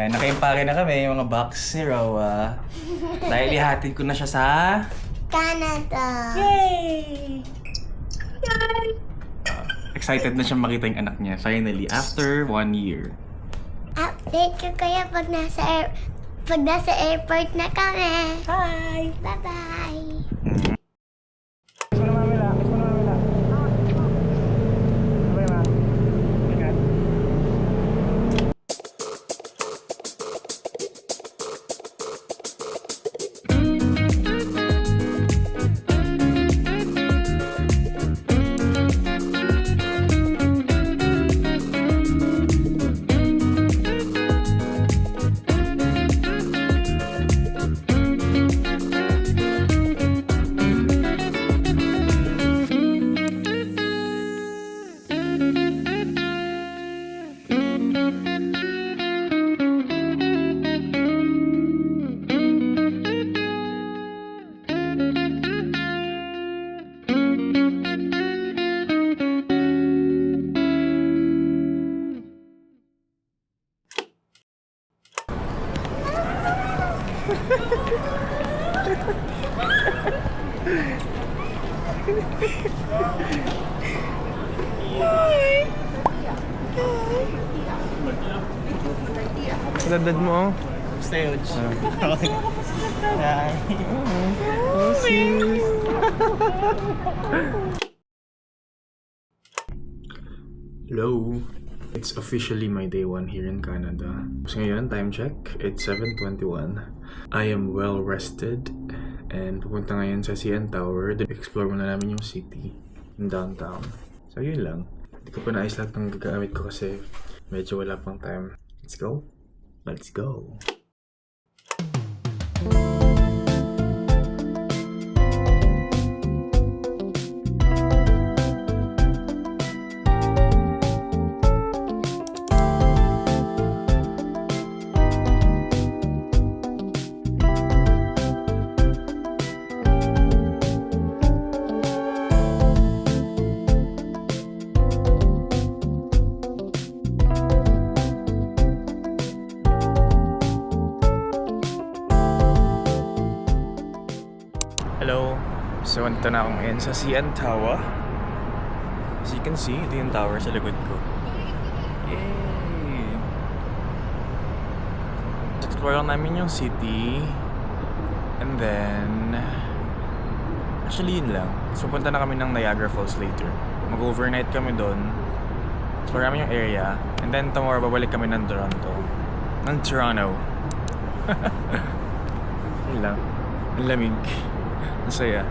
Ay, nakaimpake na kami, yung mga box ni Roa. Dahil ihatid ko na siya sa... Canada. Yay! Excited na siya makita yung anak niya, finally, after 1 year. Update ko kaya pag nasa airport na kami. Hi! Bye-bye. Dadad mo. Stage. Hello. It's officially my day 1 here in Canada. So ngayon, time check, it's 7:21. I am well rested and pupunta ngayon sa CN Tower. Explore muna namin yung city, yung downtown. So yun lang. Hindi ko pa naayos lahat ng gagamit ko kasi medyo wala pang time. Let's go. Let's go. Hello. So, andito na ako ngayon sa CN Tower. As you can see, ito yung tower sa likod ko. Yay! Explore lang namin yung city. And then... Actually, yun lang. So, punta na kami ng Niagara Falls later. Mag-overnight kami doon. Explore namin yung area. And then, tomorrow, babalik kami ng Toronto. Yun lang. Ang lamig. Masaya.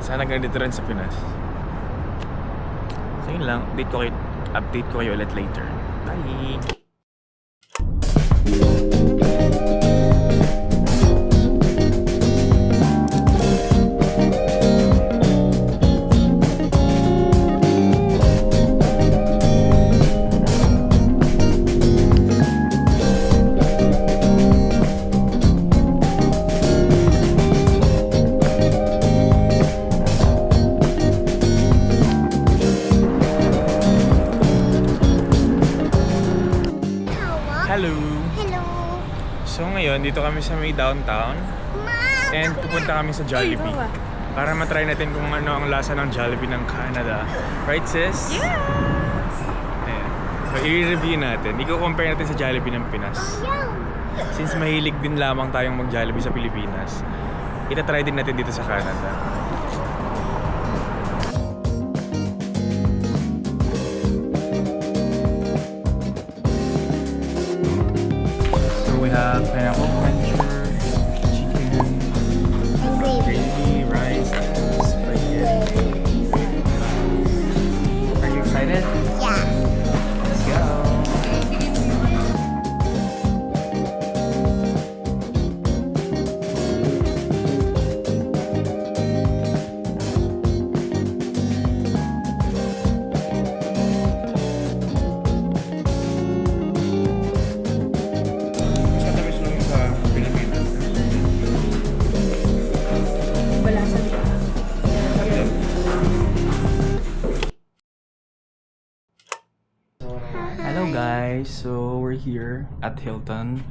Sana ganito rin sa Pinas. So yun lang. Update ko kayo ulit later. Bye! Hello! Hello. So ngayon, dito kami sa may downtown. And pupunta kami sa Jollibee. Para matry natin kung ano ang lasa ng Jollibee ng Canada. Right, sis? Yes! Ayan. So, i-review natin. I-compare natin sa Jollibee ng Pinas. Since mahilig din lamang tayong mag-Jollibee sa Pilipinas, itatry din natin dito sa Canada. So we have pineapple quencher, chicken, gravy, rice, and spaghetti. Are you excited? Yeah. Let's go! Hello guys, so we're we're here at Hilton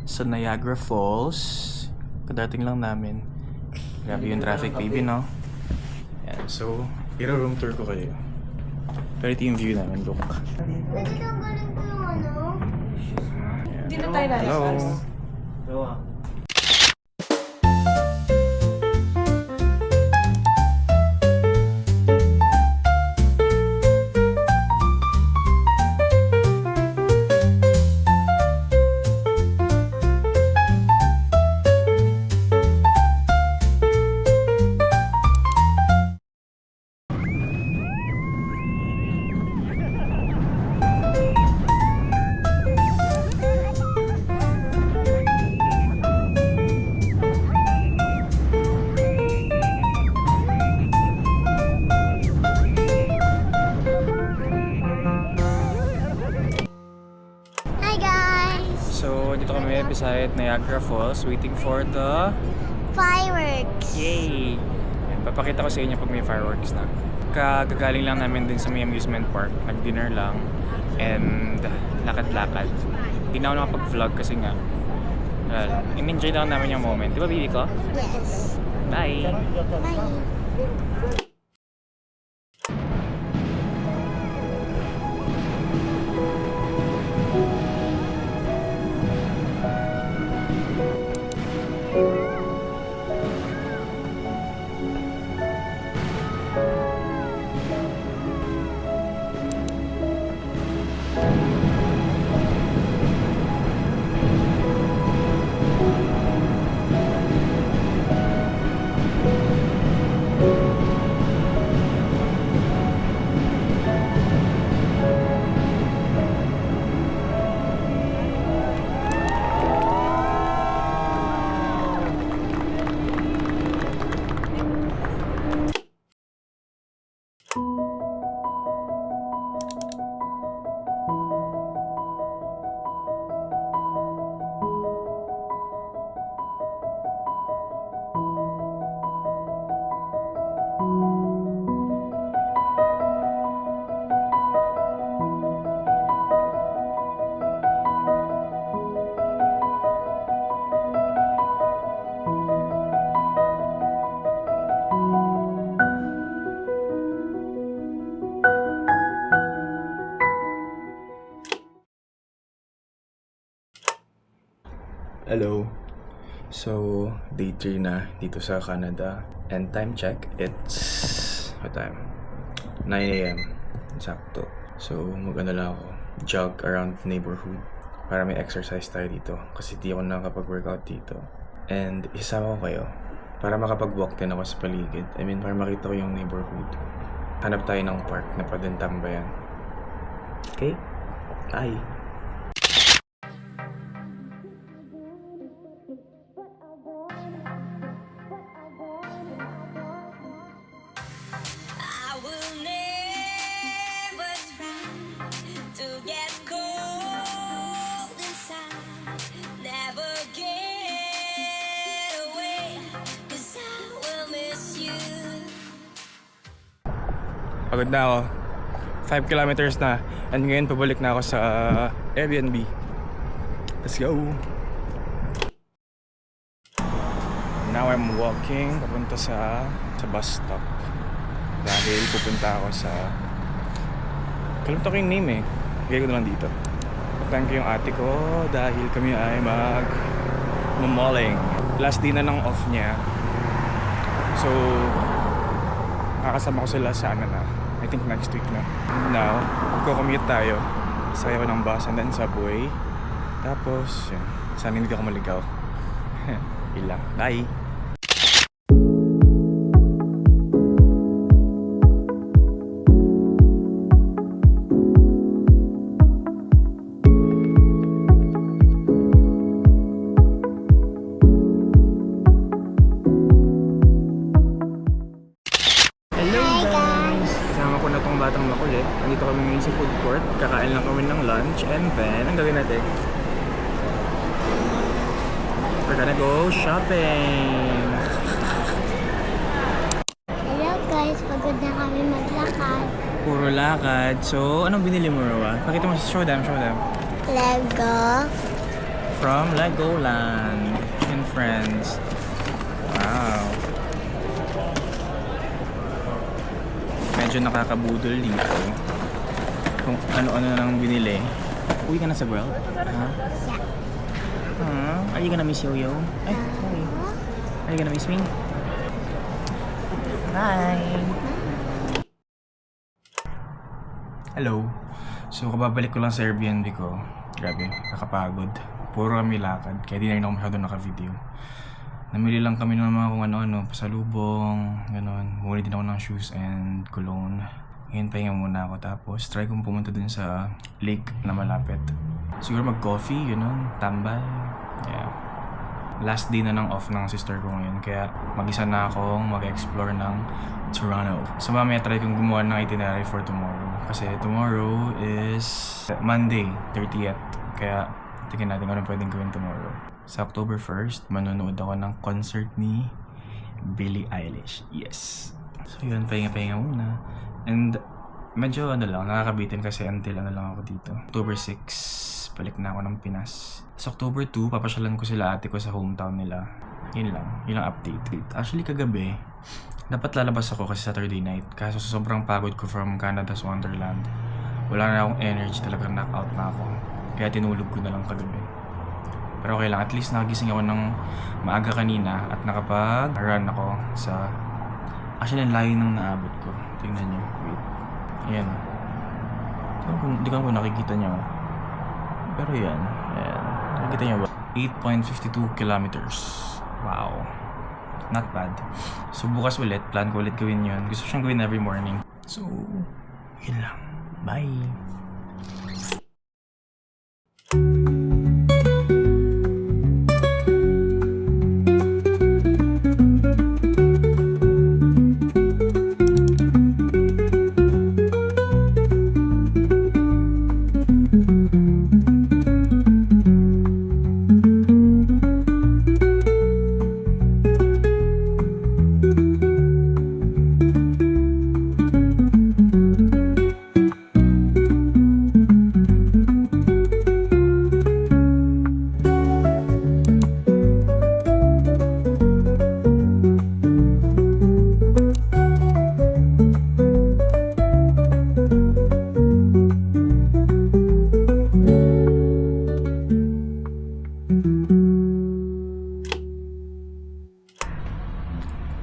sa Niagara Falls. Kadating lang namin. Grabe yung traffic, baby, no? Yan, so, room tour ko kayo. Pero ito yung view namin, look. Pwede kang galing ko yung ano? Hindi na tayo lalabas. Hello. Hi guys! So, dito kami beside Niagara Falls, waiting for the... Fireworks! Yay! Yan, papakita ko sa inyo pag may fireworks na. Kagagaling lang namin din sa may amusement park. Nag-dinner lang. And lakad-lakad. Hindi na ako nakapag-vlog kasi nga. In-enjoy lang namin yung moment. Di ba, baby ko? Yes! Bye! Bye! Hello. So, day 3 na dito sa Canada. And time check, it's... what time? 9 a.m. Sakto. So, maganda lang ako. Jog around neighborhood para may exercise tayo dito. Kasi di ako nakapag-workout dito. And isama ko kayo para makapag-walk din ako sa paligid. I mean, para makita ko yung neighborhood. Hanap tayo ng park na pwedeng tambayan. Okay? Bye! I will never try to get cold inside. Never get away, 'cause I will miss you. Pagod na ako. 5 kilometers na. And ngayon pabalik na ako sa Airbnb. Let's go! Now I'm walking papunta sa bus stop. Dahil pupunta ako sa... Kalimutan ko yung name eh. Bigay ko na lang dito. Pagtan ko yung ate ko dahil kami ay mag-malling. Last day na ng off niya. So, kakasama ko sila sa ano na. I think next week na. Now, magko-commute tayo. Sakay ako ng bus and then subway. Tapos, yun. Sana hindi ako maligaw. Ilang. Bye! Batang makulit. Nandito kami ngayon sa food court. Kakain lang kami ng lunch and then, ang gawin natin? We're gonna go shopping! Hello guys, pagod na kami maglakad. Puro lakad. So, anong binili mo, Roa? Pakita mo, show them. Lego. From Legoland and friends. Wow. Medyo nakakabudol dito. Kung ano-ano na lang binili. Uwi ka na sa world? Are you gonna miss Yo-Yo? Ay, sorry. Are you gonna miss me? Bye! Hello. So, kababalik ko lang sa Airbnb ko. Grabe, nakapagod. Puro kami lakad, kaya di na rin ako masyado naka-video. Namili lang kami ng mga kung ano-ano, pasalubong, gano'n. Bumili din ako ng shoes and cologne. Ngayon, pahinga muna ako. Tapos, try kong pumunta dun sa lake na malapit. Siguro mag-coffee, gano'n, tambay. Yeah. Last day na ng off ng sister ko ngayon, kaya mag-isa na akong mag-explore ng Toronto. So, mamaya try kong gumawa ng itinerary for tomorrow. Kasi tomorrow is Monday, 30th. Kaya, tingnan natin kung ano pwedeng gawin tomorrow. Sa October 1st, manonood ako ng concert ni Billie Eilish. Yes. So yun, pahinga-pahinga muna. And medyo nakakabitin kasi until lang ako dito. October 6, balik na ako ng Pinas. Sa October 2, papasyalan ko sila ate ko sa hometown nila. Yun lang update. Actually kagabi, dapat lalabas ako kasi Saturday night. Kaso sobrang pagod ko from Canada's Wonderland. Wala na akong energy, talagang knockout na ako. Kaya tinulog ko na lang kagabi. Pero okay lang, at least nakagising ako ng maaga kanina at nakapag-run ako sa... Actually, ang layo nung naabot ko. Tingnan nyo, wait. Ayan. Hindi ko kung nakikita nyo. Pero yan, ayan. Nakikita nyo ba? 8.52 kilometers. Wow. Not bad. So bukas ulit, plan ko ulit gawin yun. Gusto siyang gawin every morning. So, yun lang. Bye!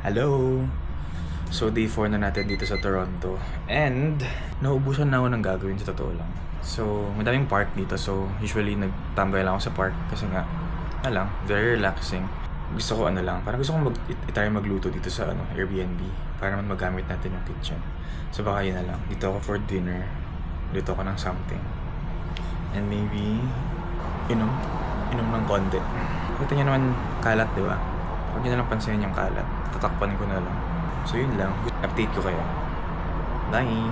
Hello! So day 4 na natin dito sa Toronto. And naubusan na ako ng gagawin sa totoo lang. So madaming park dito. So usually nagtambay lang ako sa park. Kasi nga, very relaxing. Gusto ko parang gusto ko i-try magluto dito sa Airbnb. Para naman magamit natin yung kitchen. So baka yun na lang. Dito ako for dinner. Luto ako ng something. And maybe, inom ng konti. Kita nyo naman kalat, di ba? Huwag nyo na lang pansinin yung kalat. Tatakpan ko na lang. So yun lang. Update ko kayo. Bye!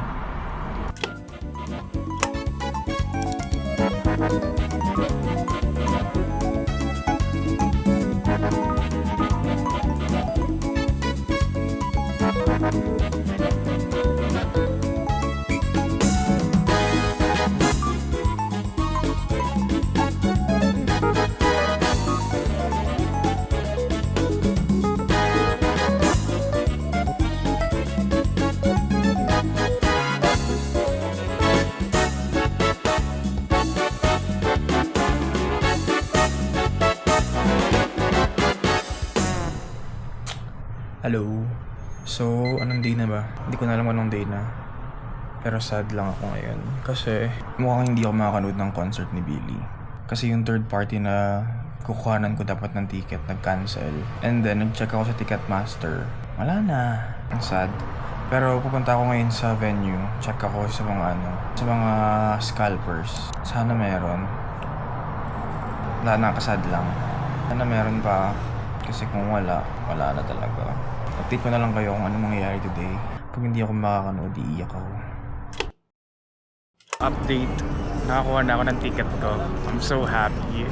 Hello. So, anong day na ba? Hindi ko na alam anong day na. Pero sad lang ako ngayon. Kasi mukhang hindi ako makakanood ng concert ni Billie. Kasi yung third party na kukuhanan ko dapat ng ticket nag-cancel. And then, nag-check ako sa Ticketmaster. Wala na. Ang sad. Pero pupunta ako ngayon sa venue. Check ako sa mga scalpers. Sana meron. Wala, nakasad lang. Sana meron pa. Kasi kung wala na talaga. Update ko na lang kayo kung ano mangyayari today. Pag hindi ako makakanood, iiyak ako. Update. Nakakuha na ako ng ticket ko. I'm so happy.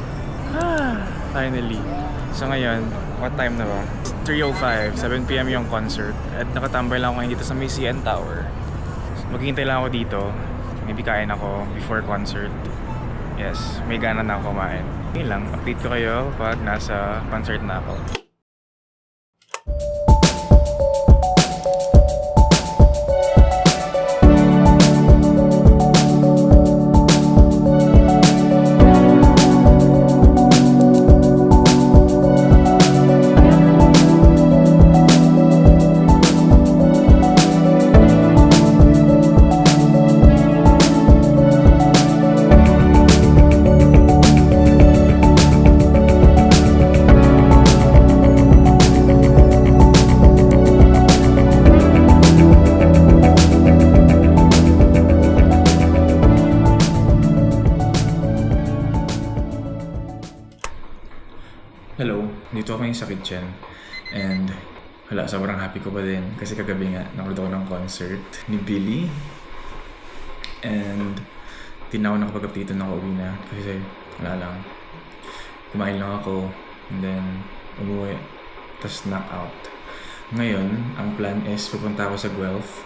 Finally. So ngayon, what time na ba? 3:05, 7 PM yung concert. At nakatambay lang ako ngayon dito sa may CN Tower. So, maghihintay lang ako dito. Maybe kain ako before concert. Yes, may gana na ako kumain. Yun lang, update ko kayo pag nasa concert na ako. Hello, dito ako ngayon sa kitchen and hala, sobrang happy ko pa din kasi kagabi nga nakulit ako ng concert ni Billy and di na ako nakapag-update na ako uwi na kasi wala lang, kumain lang ako and then umuwi tapos knock out. Ngayon, ang plan is pupunta ako sa Guelph,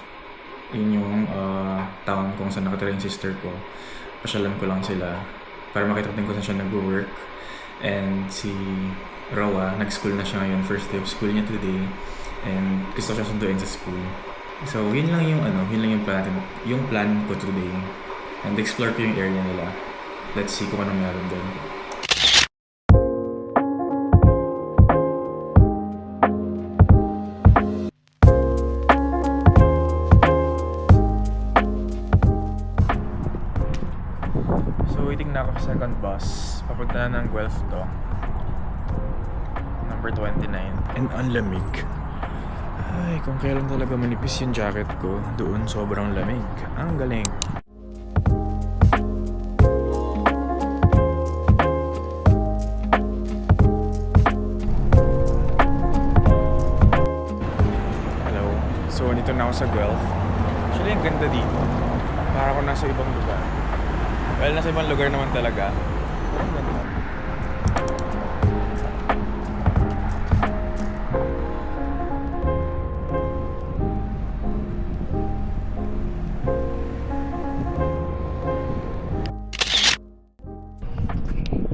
yun yung town kung saan nakatira yung sister ko. Pasyalan ko lang sila para makita ko din kung saan siya nag-work. And si Rawa, nag-school na siya ngayon, first day of school niya today. And gusto ko siya sunduin sa school. So, yun lang yung yung plan ko today. And explore ko yung area nila. Let's see kung anong meron doon. So, waiting na ako sa second bus. Papunta na ng Guelph to. Number 29. And ang lamig. Ay, kung kailan talaga manipis yung jacket ko, doon sobrang lamig. Ang galing. Hello. So, nito na ako sa Guelph. Actually, ang ganda dito. Para ako nasa ibang lugar. Well, nasa ibang lugar naman talaga. Ang ganda.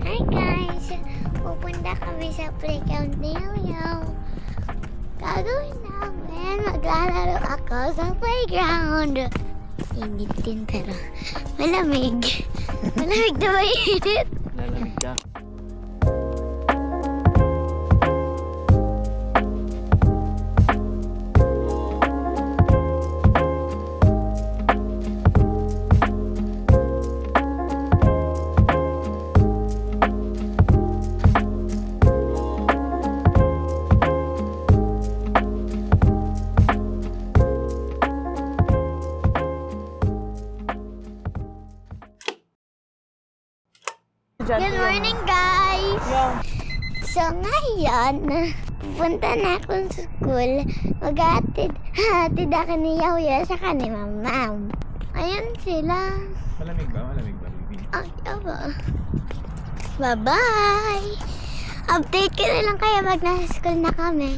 Hi guys! Pupunta kami sa playground ni Yoyo. Gagawin namin, maglalaro ako sa playground. Init din pero malamig. Malamig na ba init? Lalamig ka. Good morning guys! So ngayon, punta na akong sa school. Mag-hatid ako ni Yoyo sa ni Mama. Ayan sila. Malamig ba? Malamig ba, baby? Ay, aba. Bye-bye! Update ko na lang kayo pag nasa school na kami.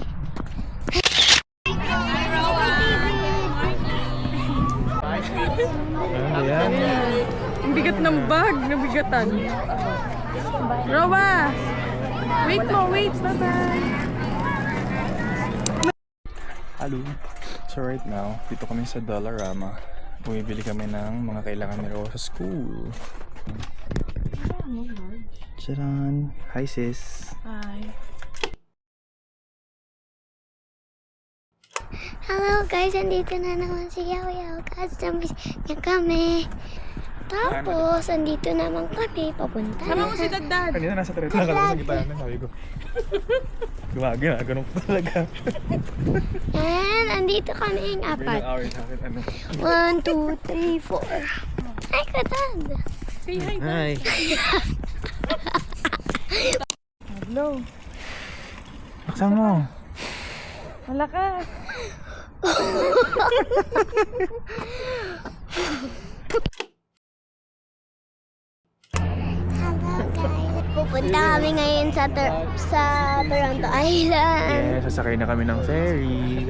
Ano yan? Ang bigat ng bag, nabigatan. Rowa! Wait mo, wait, bye-bye. Hello. So right now, dito kami sa Dollarama. Bumibili kami ng mga kailangan ni Rawa sa school. Charan! Hi sis! Hi. Hello guys, andito na naman si Yoyo. Customers niya kami. Tapos, andito naman kami. Papunta Sama na. mo si Dagdag. Kanina nasa treto lang ako sa gitna namin, sabi ko. Ganun po talaga. And, andito kami yung apat. Ilang hours sa akin, ano? 1, 2, 3, 4. Ay, katad. Say hi. Hi! Hello. Baksan mo! Malakas. Hello guys. Pupunta Pupunta kami ngayon sa Toronto Island. Yeah, sasakay na kami ng ferry.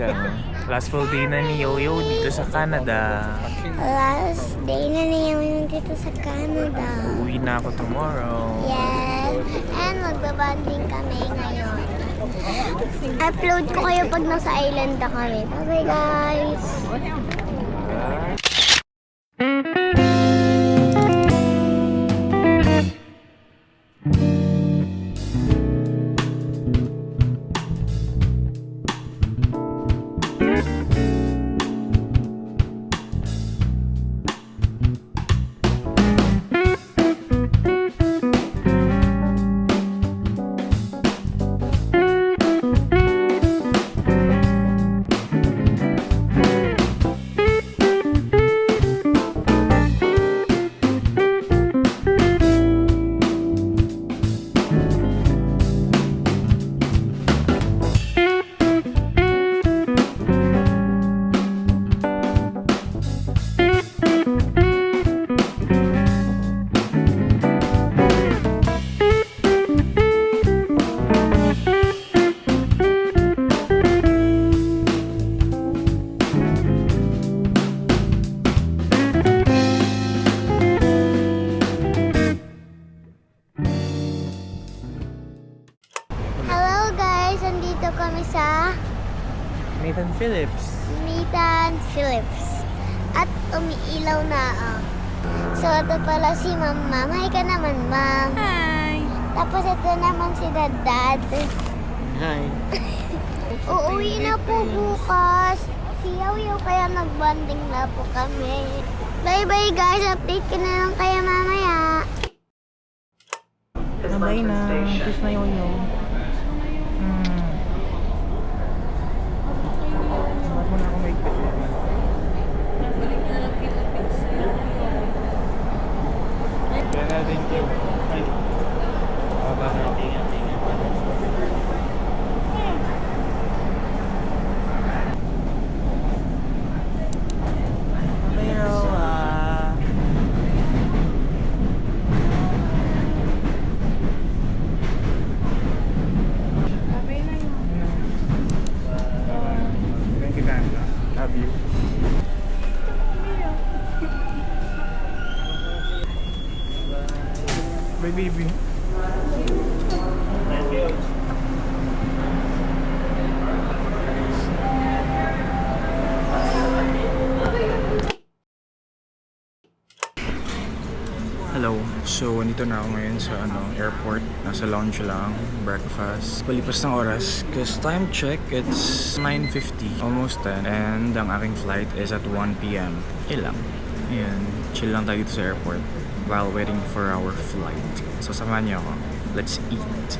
Last full day na ni Yoyo dito sa Canada. Last day na naman dito sa Canada. Uwi na ako tomorrow. Yes. And magbabanding kami ngayon. Upload ko kayo pag nasa island na kami. Bye guys! Hello guys! Andito kami sa Nathan Phillips. Nathan Phillips. At umiilaw na ang. So, ito pala si Ma'am. Hi ka naman, Ma'am. Hi! Tapos ito naman si Dad. Hi. Uuwi na po bukas. Si Yaw kaya nagbanding na po kami. Bye-bye guys. Update ko na lang kayo mamaya. Sabay na. Kiss na Yoyo. Salamat mo na ako may thank you. Thank you, Dan. Love you. Bye, baby. Hello. So, andito na ako ngayon sa airport. Nasa lounge lang, breakfast. Palipas ng oras, cause time check, it's 9:50, almost 10. And ang aking flight is at 1 p.m. Chill lang. Ayan, chill lang tayo dito sa airport while waiting for our flight. So, samahan niyo ako. Let's eat.